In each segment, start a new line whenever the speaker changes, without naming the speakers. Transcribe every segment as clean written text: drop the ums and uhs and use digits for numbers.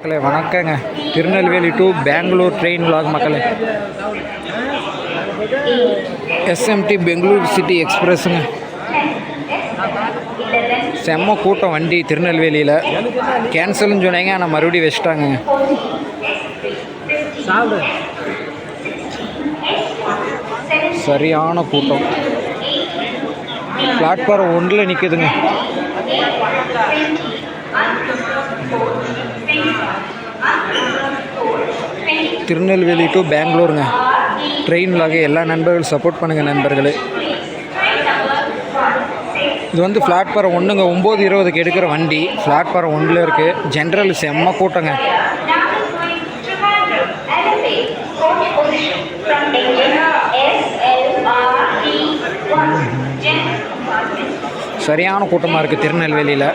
மக்களே வணக்கங்க. Tirunelveli to Bengaluru train vlog மக்களே. எஸ்எம்டி பெங்களூர் சிட்டி எக்ஸ்பிரஸுங்க. செம்ம கூட்டம் வண்டி திருநெல்வேலியில். கேன்சல்னு சொன்னாங்க, ஆனால் மறுபடியும் வச்சுட்டாங்க. சரியான கூட்டம். பிளாட்ஃபார்ம் 1 நிற்குதுங்க. திருநெல்வேலி டு பெங்களூருங்க ட்ரெயின் vlog. எல்லா நண்பர்கள் சப்போர்ட் பண்ணுங்கள் நண்பர்களே. இது வந்து பிளாட்ஃபார்ம் 1ங்க. 9:20க்கு எடுக்கிற வண்டி பிளாட்ஃபார்ம் 1 இருக்குது. ஜென்ரல் செம்ம கூட்டங்க. சரியான கூட்டமாக இருக்குது திருநெல்வேலியில்.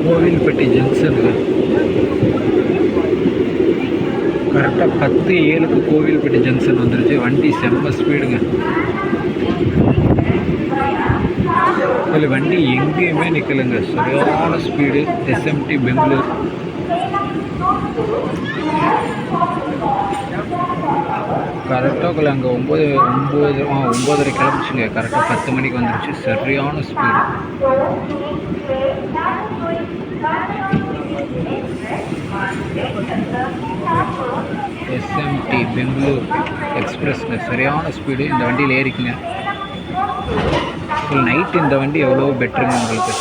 கோவில்பட்டி ஜங்ஷனுங்க. கரெக்டாக 10:07க்கு கோவில்பட்டி ஜங்ஷன் வந்துருச்சு. வண்டி செம்ம ஸ்பீடுங்க. இதில் வண்டி எங்கேயுமே நிற்கலைங்க. சரியான ஸ்பீடு. எஸ்எம்டி பெங்களூர். கரெக்டாக அங்கே 9:30 கிளம்பிச்சுங்க. கரெக்டாக 10 மணிக்கு வந்துருச்சு. சரியான ஸ்பீடு. எஸ்எம்டி பெங்களூர் எக்ஸ்பிரஸ்ங்க. சரியான ஸ்பீடு. இந்த வண்டியில் ஏறிக்குங்க. நைட்டு இந்த வண்டி எவ்வளோ பெட்டருங்க உங்களுக்கு.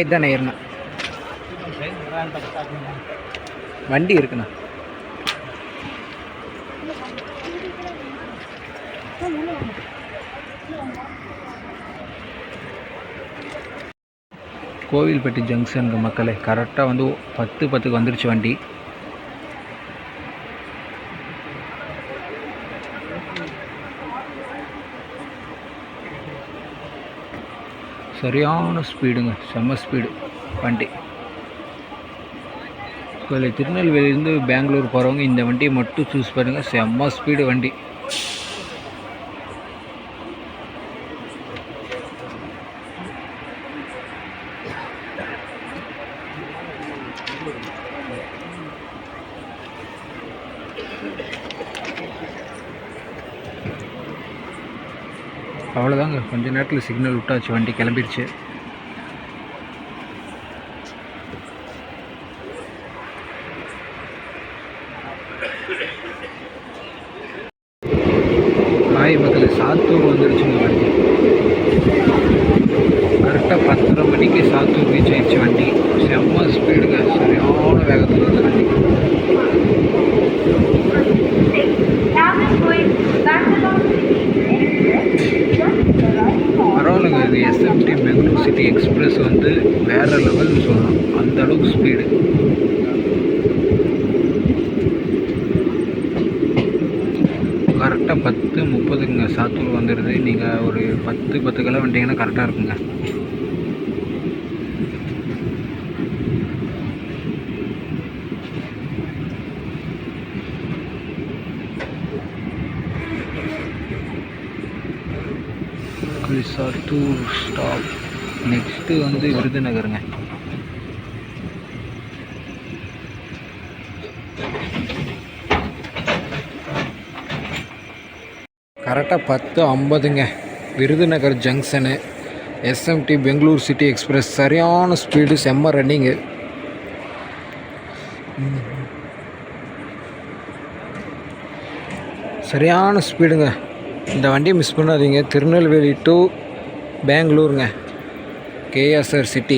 இதுதானே ஏறினா வண்டி இருக்குண்ணா. கோவில்பட்டி ஜங்ஷனுக்கு மக்களே. கரெக்டாக வந்து 10:10க்கு வந்துருச்சு வண்டி. சரியான ஸ்பீடுங்க. செம்ம ஸ்பீடு வண்டி. இப்போ திருநெல்வேலியிலேருந்து பெங்களூர் போகிறவங்க இந்த வண்டியை மட்டும் சூஸ் பண்ணுங்கள். செம்ம ஸ்பீடு வண்டி. அவ்வளோதாங்க. கொஞ்ச நேரத்தில் சிக்னல் விட்டாச்சு. வண்டி கிளம்பிடுச்சு. மக்கள் சாத்தூர் வந்துடுச்சுங்க வண்டி. கரெக்டாக 10:30 மணிக்கு சாத்தூர் ரீச் ஆயிடுச்சு வண்டி. செம்ம ஸ்பீடுங்க. சரியான வேகத்தில் வந்து வண்டி. பரவாயில்லைங்க. இது எஸ்எம்டி பெங்களூர் சிட்டி எக்ஸ்பிரஸ் வந்து வேறு லெவல்னு சொல்லலாம். அந்த அளவுக்கு ஸ்பீடு. கரெக்டாக 10:30ங்க சாத்தூர் வந்துடுது. நீங்கள் ஒரு 10:10 வந்துட்டிங்கன்னா கரெக்டாக இருக்குங்க. சாத்தூர் ஸ்டாப். நெக்ஸ்ட்டு வந்து விருதுநகருங்க. கரெக்டாக 10:50ங்க Virudhunagar junction. SMT Bengaluru city express. சரியான ஸ்பீடு. செம்ம ரன்னிங்கு. சரியான ஸ்பீடுங்க. இந்த வண்டியை மிஸ் பண்ணாதீங்க. திருநெல்வேலி டு பெங்களூருங்க கேஎஸ்ஆர் சிட்டி.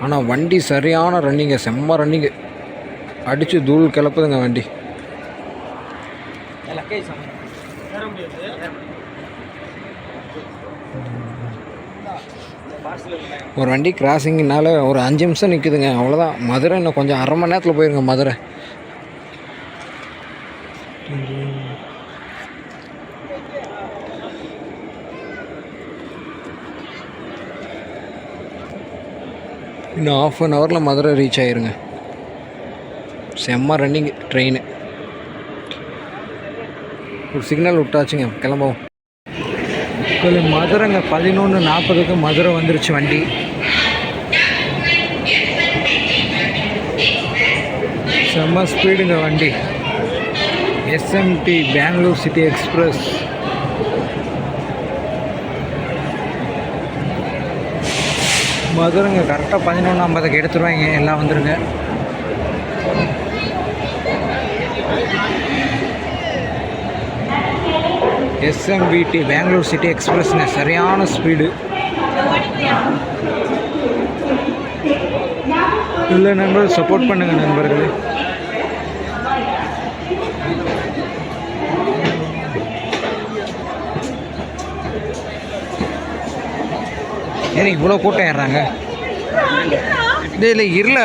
ஆனால் வண்டி சரியான ரன்னிங்க. செம்ம ரன்னிங்கு. அடித்து தூள் கிளப்புதுங்க வண்டி. ஒரு வண்டி கிராசிங்னால ஒரு 5 நிமிஷம் நிற்குதுங்க. அவ்வளோதான். மதுரை இன்னும் கொஞ்சம் 1/2 மணி நேரத்தில் போயிருங்க மதுரை. இன்னும் 1/2 அன் ஹவரில் மதுரை ரீச் ஆயிருங்க. செம்ம ரன்னிங் ட்ரெயின். ஒரு சிக்னல் விட்டாச்சுங்க, கிளம்பவும். மதுரைங்க 11:40க்கு மதுரை வந்துருச்சு வண்டி. செம்ம ஸ்பீடுங்க வண்டி. SMT Bengaluru city express. மதுரைங்க கரெக்டாக 11:50க்கு எடுத்துருவாங்க. எல்லாம் வந்துருங்க. எஸ்எம்விடி பெங்களூர் சிட்டி எக்ஸ்பிரஸ்ங்க, சரியான ஸ்பீடு. இல்லை நண்பர்கள், சப்போர்ட் பண்ணுங்கள் நண்பர்களே. ஏன்னா இவ்வளோ கூட்டம் ஏறுறாங்க. இல்லை இருல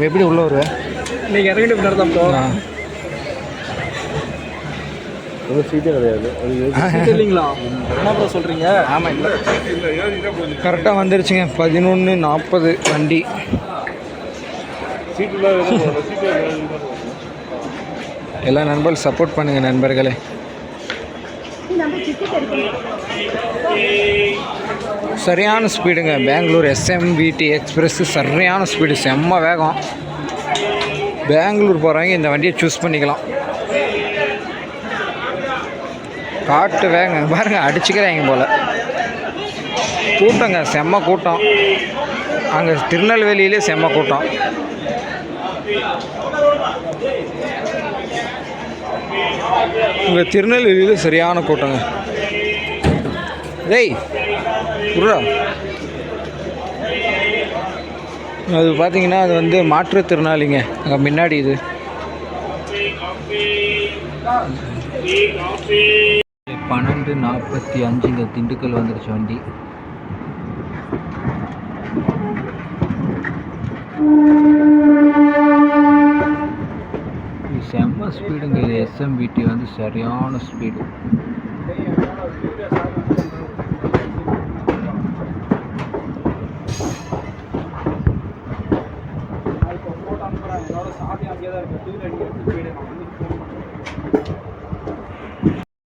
எப்படி உள்ள வருவேன் இன்னைக்கு இறங்கிட்டு நடத்தான் போகலாம்.
ஒரு சீட்டே கிடையாது. இல்லைங்களா? என்ன சொல்கிறீங்க?
ஆமாம், இல்லை கரெக்டாக வந்துருச்சுங்க. 11:40 வண்டி. எல்லா நண்பர்கள் சப்போர்ட் பண்ணுங்கள் நண்பர்களே. சரியான ஸ்பீடுங்க பெங்களூர் எஸ்எம்விடி எக்ஸ்பிரஸ். சரியான ஸ்பீடு, செம்ம வேகம். பெங்களூர் போகிறவங்க இந்த வண்டியை சூஸ் பண்ணிக்கலாம். காட்டு வேகம் பாருங்க, அடிச்சுக்கிறாங்க போல். கூட்டங்க செம்ம கூட்டம். அங்கே திருநெல்வேலியிலே செம்ம கூட்டம். இங்கே திருநெல்வேலியில் சரியான கூட்டங்க. டேய் புர்ரா, அது பார்த்தீங்கன்னா அது வந்து மாற்றுத்திறனாளிங்க. அங்கே முன்னாடி இது 12:45 திண்டுக்கல் வந்துருச்சு வண்டி. இது செம்ம ஸ்பீடுங்க. இது எஸ்எம்விடி வந்து சரியான ஸ்பீடு.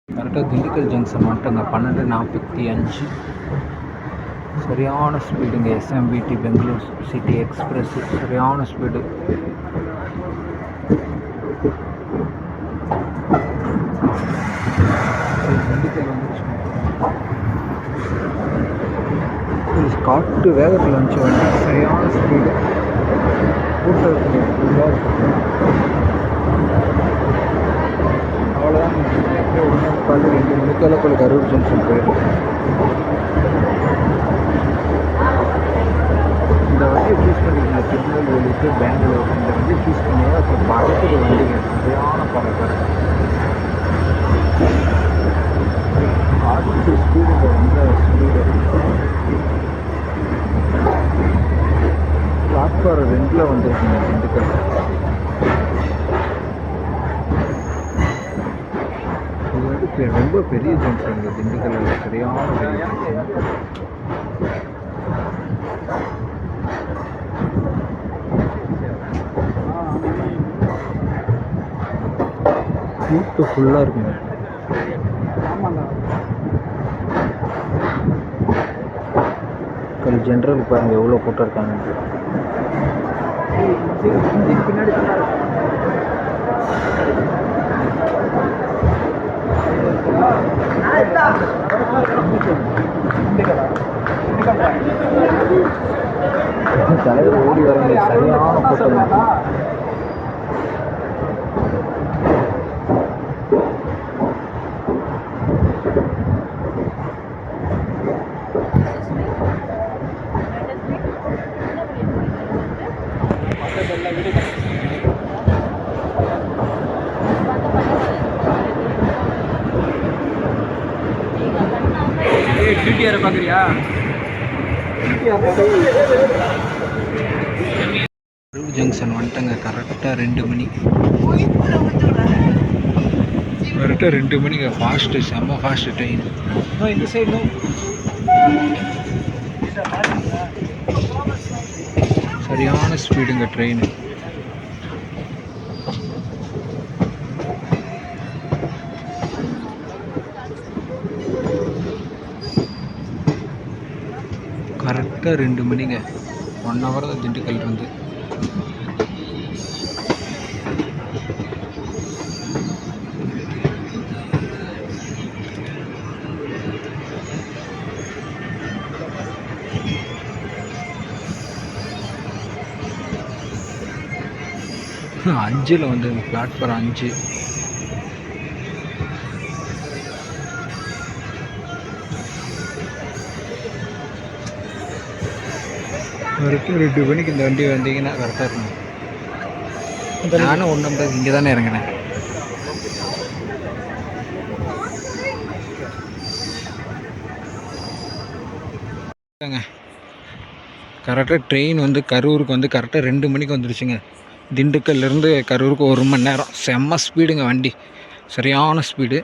கரெக்டாக திண்டுக்கல் ஜங்ஷன் வந்துட்டோங்க. 12:45 சரியான ஸ்பீடுங்க. எஸ்எம்விடி பெங்களூர் சிட்டி எக்ஸ்பிரஸ் சரியான ஸ்பீடு. திண்டுக்கல் வந்துருச்சு. காட்டு வேகத்தில் வந்துச்சு வண்டி. சரியான ஸ்பீடு. கூட்டம் அவ்வளோதான். ஒன்று 2 மணிக்காலக்குள்ள கரூர் ஜங்ஷன் போயிடும். இந்த வண்டியை சூஸ் பண்ணிக்கோங்க. திருநெல்வேலிக்கு பெங்களூர் இந்த வண்டியை சூஸ் பண்ணிங்கன்னா அப்புறம் பறக்குது வண்டிங்க. சரியான பறக்கிற காட்டு ஸ்பீடுங்க. ரொம்ப ஸ்பீடு. பிளாட்ஃபார்ம் 2ல் வந்துருக்குங்க திண்டுக்கல். இது வந்து ரொம்ப பெரிய ஜங்ஷன் திண்டுக்கல்ல. சரியான பெரிய ஜங்ஷன். கூட்டு ஃபுல்லாக இருக்குங்க. ஜென்ரல் பாருங்கள் எவ்வளோ கூட்டம் இருக்காங்க. பின்னாடி தலைவர் ஓடி வர சரியான கூட்டம். டிடிஆர் பார்க்குறியா? கரூர் ஜங்ஷன் வந்துட்டங்க. கரெக்டாக 2 மணி. கரெக்டாக 2 மணிக்கு. ஃபாஸ்ட்டு, செம்ம ஃபாஸ்ட்டு ட்ரெயின். இந்த சைடு சரியான ஸ்பீடுங்க ட்ரெயின். கரெக்டாக 2 மணிங்க. 1 ஹவர் தான் திண்டுக்கல் இருந்து. அஞ்சில் வந்து பிளாட்ஃபார்ம் 5. கரெக்டாக 2 மணிக்கு இந்த வண்டி வந்தீங்கன்னா கரெக்டாக இருக்கும். நானும் 1:50 இங்கே தானே இறங்கினேன். கரெக்டாக ட்ரெயின் வந்து கரூருக்கு வந்து கரெக்டாக 2 மணிக்கு வந்துடுச்சுங்க. திண்டுக்கல்லேருந்து கரூருக்கு 1 மணி நேரம். செம்ம ஸ்பீடுங்க வண்டி, சரியான ஸ்பீடு.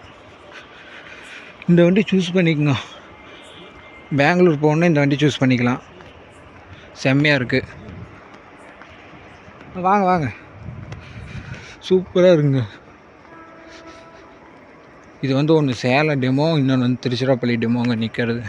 இந்த வண்டி சூஸ் பண்ணிக்கோங்க. பெங்களூர் போகணுன்னா இந்த வண்டி சூஸ் பண்ணிக்கலாம். செம்மையாக இருக்குது. வாங்க வாங்க, சூப்பராக இருக்குங்க. இது வந்து ஒன்று சேலம் டெமோ, இன்னொன்று வந்து திருச்சிராப்பள்ளி டெமோ அங்கே நிற்கிறது.